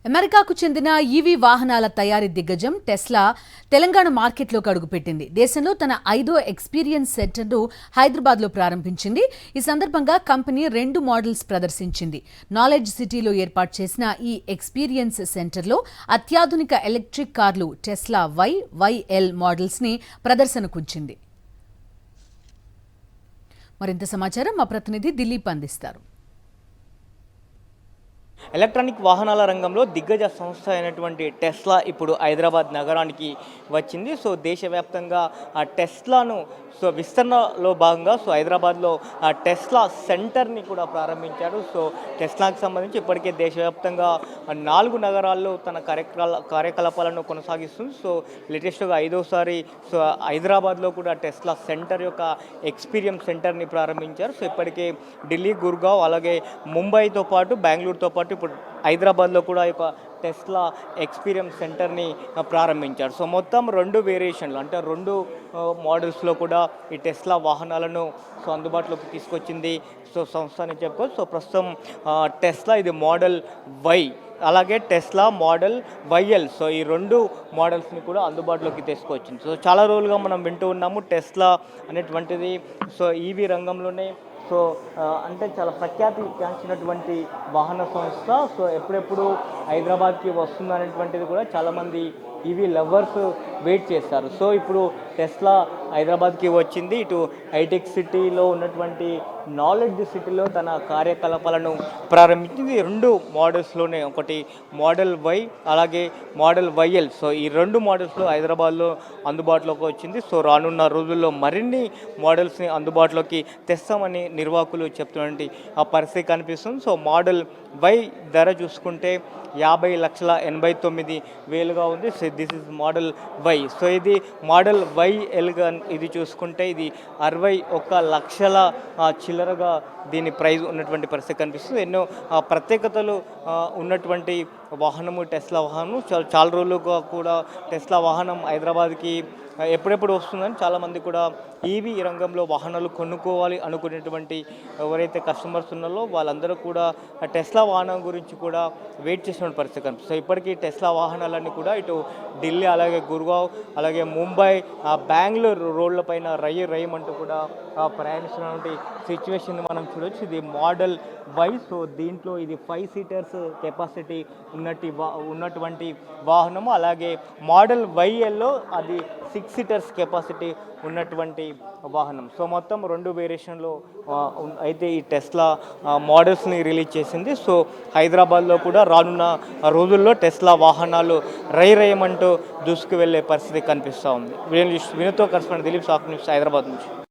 అమెరికాకు చెందిన ఈవీ వాహనాల తయారీ దిగ్గజం టెస్లా తెలంగాణ మార్కెట్లోకి అడుగుపెట్టింది. దేశంలో తన 5వ ఎక్స్పీరియన్స్ సెంటర్ను హైదరాబాద్లో ప్రారంభించింది. ఈ సందర్భంగా కంపెనీ 2 మోడల్స్ ప్రదర్శించింది. నాలెడ్జ్ సిటీలో ఏర్పాటు చేసిన ఈ ఎక్స్పీరియన్స్ సెంటర్లో అత్యాధునిక ఎలక్ట్రిక్ కార్లు టెస్లా వైఎల్ మోడల్స్ ని ప్రదర్శనకుంచింది. మరింత సమాచారం మా ప్రతినిధి దిలీప్ అందిస్తారు. ఎలక్ట్రానిక్ వాహనాల రంగంలో దిగ్గజ సంస్థ అయినటువంటి టెస్లా ఇప్పుడు హైదరాబాద్ నగరానికి వచ్చింది. సో దేశవ్యాప్తంగా ఆ టెస్లాను విస్తరణలో భాగంగా హైదరాబాద్లో టెస్లా సెంటర్ని కూడా ప్రారంభించారు. టెస్లాకి సంబంధించి ఇప్పటికే దేశవ్యాప్తంగా 4 నగరాల్లో తన కార్యకలాపాలను కొనసాగిస్తుంది. లేటెస్ట్గా 5వసారి హైదరాబాద్లో కూడా టెస్లా సెంటర్ యొక్క ఎక్స్పీరియన్స్ సెంటర్ని ప్రారంభించారు. ఇప్పటికే ఢిల్లీ, గుర్గావ్, అలాగే ముంబైతో పాటు బెంగళూరుతో పాటు ఇప్పుడు హైదరాబాద్లో కూడా ఈ యొక్క టెస్లా ఎక్స్పీరియన్స్ సెంటర్ని ప్రారంభించారు. మొత్తం 2 వేరియేషన్లు అంటే 2 మోడల్స్లో కూడా ఈ టెస్లా వాహనాలను అందుబాటులోకి తీసుకొచ్చింది సంస్థ అని చెప్పుకోవచ్చు. ప్రస్తుతం టెస్లా ఇది మోడల్ వై, అలాగే టెస్లా మోడల్ వైఎల్ ఈ 2 మోడల్స్ని కూడా అందుబాటులోకి తీసుకొచ్చింది. చాలా రోజులుగా మనం వింటూ ఉన్నాము టెస్లా అనేటువంటిది ఈవీ రంగంలోనే అంటే చాలా ప్రఖ్యాతిగాంచినటువంటి వాహన సంస్థ. ఎప్పుడెప్పుడు హైదరాబాద్కి వస్తుంది అనేటువంటిది కూడా చాలామంది ఈవీ లవర్స్ వెయిట్ చేస్తారు. ఇప్పుడు టెస్లా హైదరాబాద్కి వచ్చింది. ఇటు హైటెక్ సిటీలో ఉన్నటువంటి నాలెడ్జ్ సిటీలో తన కార్యకలాపాలను ప్రారంభించింది. 2 మోడల్స్లోనే, ఒకటి మోడల్ వై, అలాగే మోడల్ వైఎల్. ఈ 2 మోడల్స్లో హైదరాబాద్లో అందుబాటులోకి వచ్చింది. రానున్న రోజుల్లో మరిన్ని మోడల్స్ని అందుబాటులోకి తెస్తామని నిర్వాహకులు చెప్తున్నటువంటి ఆ పరిస్థితి కనిపిస్తుంది. మోడల్ వై ధర చూసుకుంటే 50,89,000గా ఉంది. This is model Y. ఇది మోడల్ వైఎల్గా ఇది చూసుకుంటే ఇది 61 లక్షల చిల్లరగా దీని ప్రైజ్ ఉన్నటువంటి పరిస్థితి కనిపిస్తుంది. ఎన్నో ప్రత్యేకతలు ఉన్నటువంటి వాహనము టెస్లా వాహనం. చాలా రోజులుగా కూడా టెస్లా వాహనం హైదరాబాద్కి ఎప్పుడెప్పుడు వస్తుందని చాలామంది కూడా ఈవీ రంగంలో వాహనాలు కొనుక్కోవాలి అనుకునేటువంటి ఎవరైతే కస్టమర్స్ ఉన్నారో వాళ్ళందరూ కూడా టెస్లా వాహనం గురించి కూడా వెయిట్ చేసిన పరిస్థితి కనిపిస్తుంది. ఇప్పటికీ టెస్లా వాహనాలన్నీ కూడా ఇటు ఢిల్లీ, అలాగే గుర్గావ్, అలాగే ముంబై, బెంగళూరు రోడ్లపైన రయ్యమంటూ కూడా ప్రయాణిస్తున్నటువంటి సిచ్యువేషన్ మనం చూడవచ్చు. ఇది మోడల్ వై. దీంట్లో ఇది 5 సీటర్స్ కెపాసిటీ ఉన్నటువంటి వాహనము. అలాగే మోడల్ వైఎల్లో అది 6 సీటర్స్ కెపాసిటీ ఉన్నటువంటి వాహనం. మొత్తం 2 వేరియేషన్లో అయితే ఈ టెస్లా మోడల్స్ని రిలీజ్ చేసింది. హైదరాబాద్లో కూడా రానున్న రోజుల్లో టెస్లా వాహనాలు రయ్యమంటూ దూసుకు వెళ్ళే పరిస్థితి కనిపిస్తూ ఉంది. వినోద్తో కరెస్పాండెంట్ దిలీప్, సాక్షి న్యూస్, హైదరాబాద్ నుంచి.